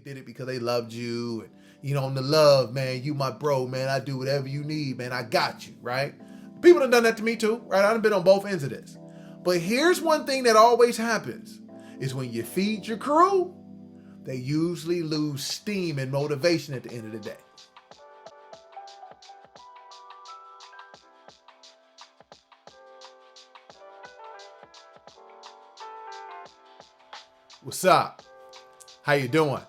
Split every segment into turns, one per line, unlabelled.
did it because they loved you. And, on the love, man, you my bro, man. I do whatever you need, man. I got you, right? People have done that to me too, right? I've been on both ends of this. But here's one thing that always happens is when you feed your crew, they usually lose steam and motivation at the end of the day. What's up? How you doing?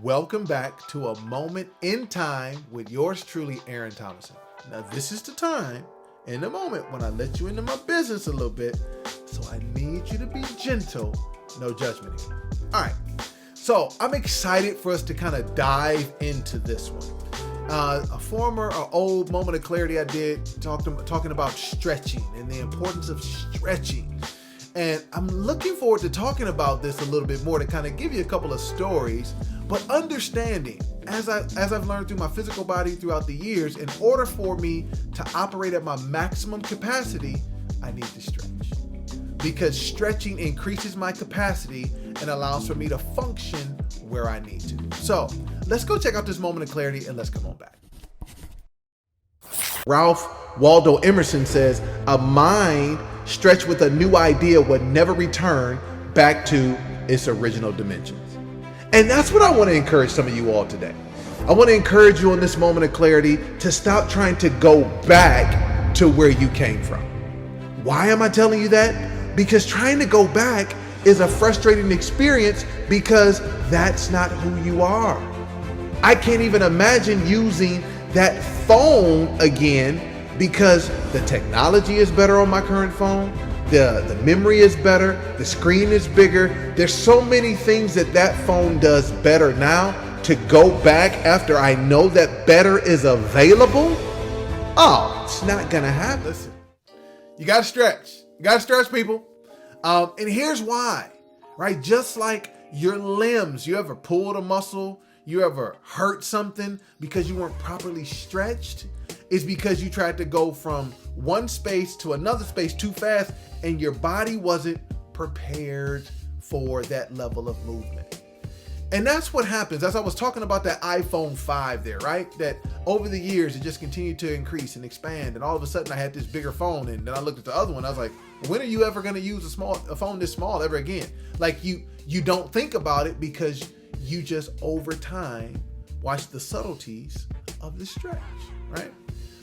Welcome back to A Moment in Time with yours truly, Aaron Thomason. Now, this is the time and the moment when I let you into my business a little bit, so I need you to be gentle, no judgment here. All right, so I'm excited for us to kind of dive into this one. A old moment of clarity I did talking about stretching and the importance of stretching. And I'm looking forward to talking about this a little bit more to kind of give you a couple of stories, but understanding, as I've learned through my physical body throughout the years, in order for me to operate at my maximum capacity, I need to stretch. Because stretching increases my capacity and allows for me to function where I need to. So let's go check out this moment of clarity and let's come on back. Ralph Waldo Emerson says, a mind stretched with a new idea would never return back to its original dimensions. And that's what I want to encourage some of you all today. I want to encourage you in this moment of clarity to stop trying to go back to where you came from. Why am I telling you that? Because trying to go back is a frustrating experience because that's not who you are. I can't even imagine using that phone again because the technology is better on my current phone, the memory is better, the screen is bigger. There's so many things that phone does better now. To go back after I know that better is available, it's not gonna happen. Listen, you gotta stretch. You gotta stretch, people. And here's why, right? Just like your limbs, you ever pulled a muscle, you ever hurt something because you weren't properly stretched? It's because you tried to go from one space to another space too fast and your body wasn't prepared for that level of movement. And that's what happens. As I was talking about that iPhone 5 there, right? That over the years, it just continued to increase and expand. And all of a sudden I had this bigger phone. And then I looked at the other one. I was like, when are you ever going to use a phone this small ever again? Like you don't think about it because you just over time watch the subtleties of the stretch, right?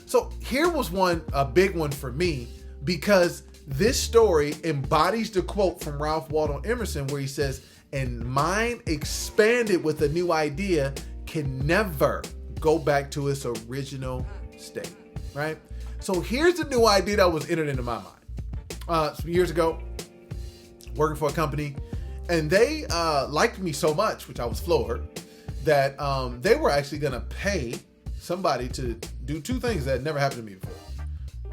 So here was a big one for me, because this story embodies the quote from Ralph Waldo Emerson where he says, "And mind expanded with a new idea can never go back to its original state," right? So here's the new idea that was entered into my mind. Some years ago, working for a company, and they liked me so much, which I was floored, that they were actually going to pay somebody to do two things that had never happened to me before.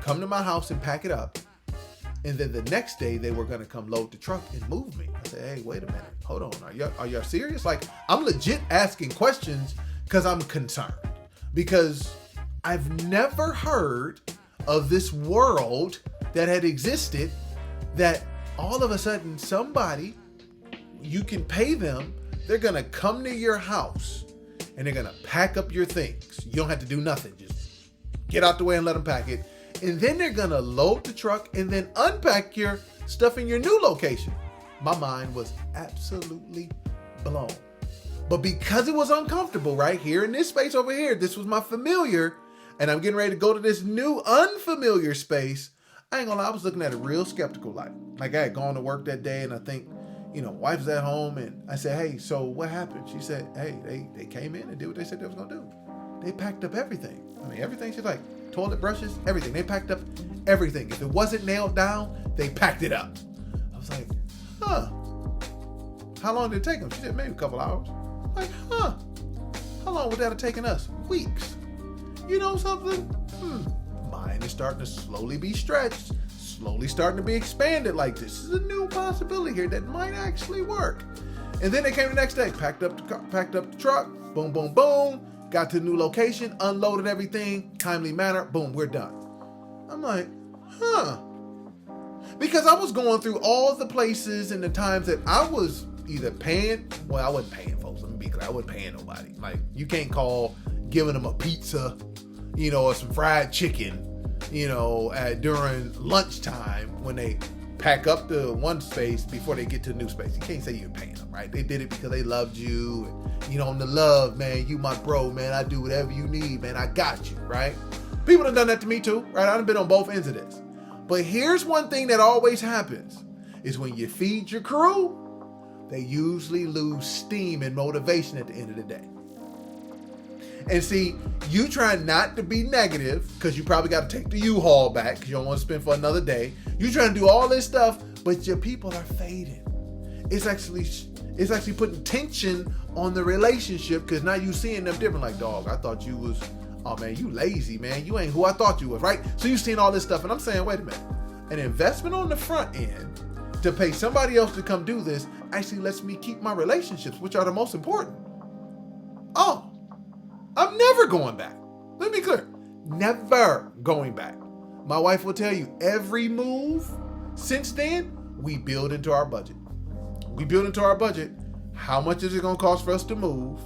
Come to my house and pack it up. And then the next day they were going to come load the truck and move me. I said, hey, wait a minute. Hold on. Are y'all serious? Like, I'm legit asking questions because I'm concerned. Because I've never heard of this world that had existed that all of a sudden somebody, you can pay them, they're going to come to your house and they're going to pack up your things. You don't have to do nothing. Just get out the way and let them pack it. And then they're going to load the truck and then unpack your stuff in your new location. My mind was absolutely blown. But because it was uncomfortable, right here in this space over here, this was my familiar, and I'm getting ready to go to this new unfamiliar space, I ain't gonna lie, I was looking at it real skeptical. Like I had gone to work that day and I think, wife's at home, and I said, hey, so what happened? She said, hey, they came in and did what they said they was gonna do. They packed up everything. Everything. She's like, toilet brushes, everything. They packed up everything. If it wasn't nailed down, they packed it up. I was like, how long did it take them? She said, maybe a couple hours. Like, how long would that have taken us? Weeks. You know something? Mine is starting to slowly be stretched, slowly starting to be expanded. Like, this is a new possibility here that might actually work. And then they came the next day, packed up the truck, boom, boom, boom, got to the new location, unloaded everything, timely manner, boom, we're done. I'm like, because I was going through all the places and the times that I was either paying, well, I wasn't paying folks, let me be clear, I wasn't paying nobody. Like, you can't call giving them a pizza, or some fried chicken, during lunchtime when they pack up the one space before they get to the new space. You can't say you're paying them, right? They did it because they loved you. And, on the love, man, you my bro, man, I do whatever you need, man, I got you, right? People have done that to me too, right? I've been on both ends of this. But here's one thing that always happens, is when you feed your crew, they usually lose steam and motivation at the end of the day. And see, you try not to be negative because you probably got to take the U-Haul back because you don't want to spend for another day. You trying to do all this stuff, but your people are fading. It's actually putting tension on the relationship because now you seeing them different. Like, dog, I thought you was, oh man, you lazy, man. You ain't who I thought you was, right? So you seeing all this stuff, and I'm saying, wait a minute. An investment on the front end to pay somebody else to come do this actually lets me keep my relationships, which are the most important. Oh, I'm never going back. Let me be clear. Never going back. My wife will tell you every move since then, we build into our budget. We build into our budget. How much is it going to cost for us to move?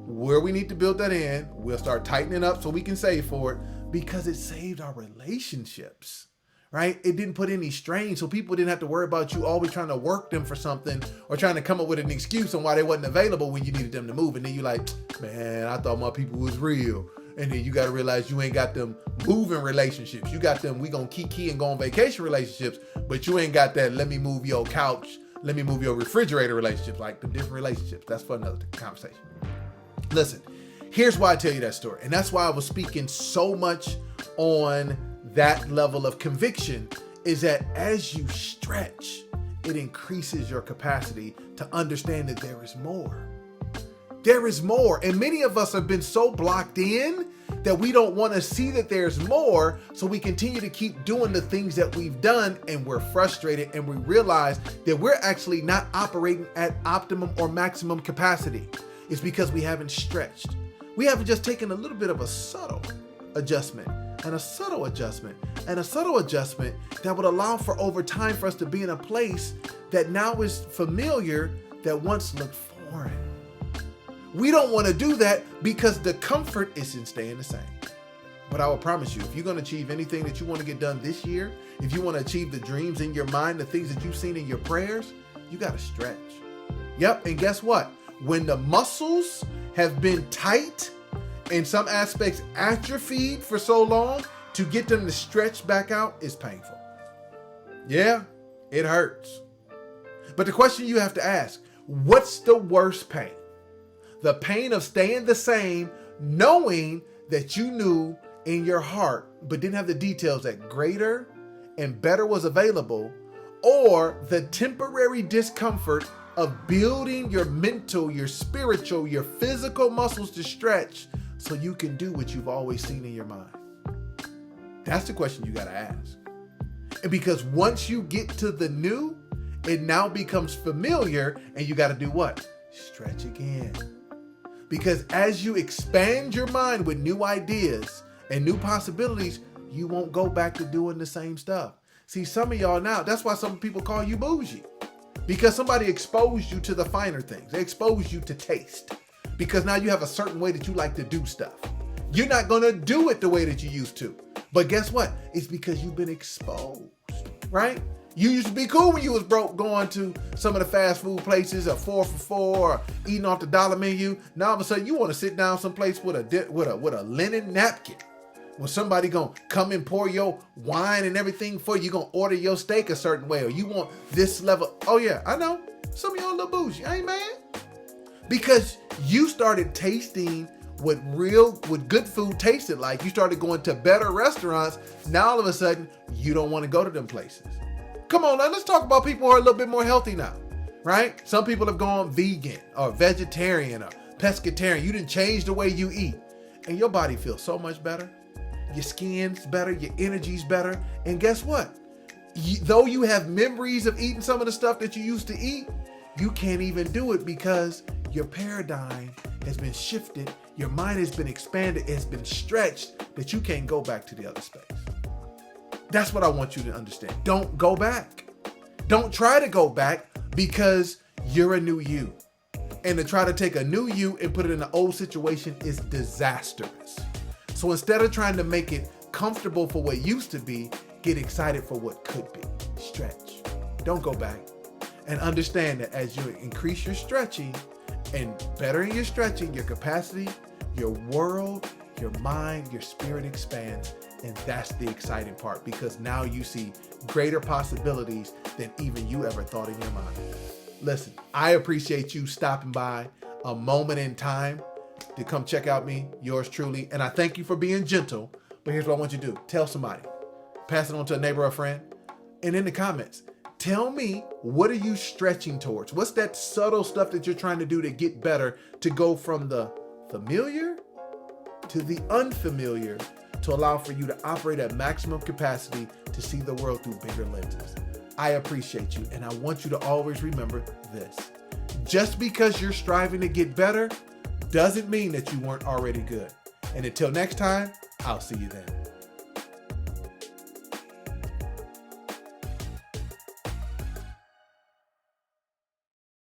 Where we need to build that in. We'll start tightening up so we can save for it because it saved our relationships, right? It didn't put any strain. So people didn't have to worry about you always trying to work them for something or trying to come up with an excuse on why they wasn't available when you needed them to move. And then you like, man, I thought my people was real. And then you got to realize you ain't got them moving relationships. You got them, we gonna kiki and go on vacation relationships, but you ain't got that, let me move your couch, let me move your refrigerator relationships, like the different relationships. That's for another conversation. Listen, here's why I tell you that story. And that's why I was speaking so much on that level of conviction, is that as you stretch, it increases your capacity to understand that there is more. There is more. And many of us have been so blocked in that we don't want to see that there's more. So we continue to keep doing the things that we've done, and we're frustrated, and we realize that we're actually not operating at optimum or maximum capacity. It's because we haven't stretched. We haven't just taken a little bit of a subtle adjustment and a subtle adjustment and a subtle adjustment that would allow for over time for us to be in a place that now is familiar that once looked foreign. We don't want to do that because the comfort is in staying the same. But I will promise you, if you're going to achieve anything that you want to get done this year, if you want to achieve the dreams in your mind, the things that you've seen in your prayers, you got to stretch. Yep. And guess what? When the muscles have been tight, in some aspects atrophied for so long, to get them to stretch back out is painful. Yeah, it hurts. But the question you have to ask, what's the worst pain? The pain of staying the same, knowing that you knew in your heart, but didn't have the details that greater and better was available, or the temporary discomfort of building your mental, your spiritual, your physical muscles to stretch so you can do what you've always seen in your mind? That's the question you got to ask. And because once you get to the new, it now becomes familiar, and you got to do what? Stretch again. Because as you expand your mind with new ideas and new possibilities, you won't go back to doing the same stuff. See, some of y'all now, that's why some people call you bougie. Because somebody exposed you to the finer things. They exposed you to taste. Because now you have a certain way that you like to do stuff. You're not going to do it the way that you used to. But guess what? It's because you've been exposed, right? You used to be cool when you was broke, going to some of the fast food places, or 4 for $4, or eating off the dollar menu. Now all of a sudden you want to sit down someplace with a linen napkin, when somebody gonna come and pour your wine and everything for you. You gonna order your steak a certain way, or you want this level. Oh yeah, I know. Some of y'all a little bougie. I ain't mad. Because you started tasting what good food tasted like. You started going to better restaurants. Now all of a sudden you don't want to go to them places. Come on, now let's talk about people who are a little bit more healthy now, right? Some people have gone vegan or vegetarian or pescatarian. You didn't change the way you eat, and your body feels so much better. Your skin's better, your energy's better. And guess what? Though you have memories of eating some of the stuff that you used to eat, you can't even do it because your paradigm has been shifted. Your mind has been expanded. It's been stretched that you can't go back to the other space. That's what I want you to understand. Don't go back. Don't try to go back, because You're a new you. And to try to take a new you and put it in an old situation is disastrous. So instead of trying to make it comfortable for what used to be, get excited for what could be. Stretch. Don't go back. And understand that as you increase your stretching and better in your stretching, your capacity, your world, your mind, your spirit expands. And that's the exciting part, because now you see greater possibilities than even you ever thought in your mind. Listen, I appreciate you stopping by a moment in time to come check out me, yours truly. And I thank you for being gentle. But here's what I want you to do. Tell somebody. Pass it on to a neighbor or a friend. And in the comments, tell me, what are you stretching towards? What's that subtle stuff that you're trying to do to get better, to go from the familiar to the unfamiliar, to allow for you to operate at maximum capacity to see the world through bigger lenses. I appreciate you, and I want you to always remember this. Just because you're striving to get better doesn't mean that you weren't already good. And until next time, I'll see you then.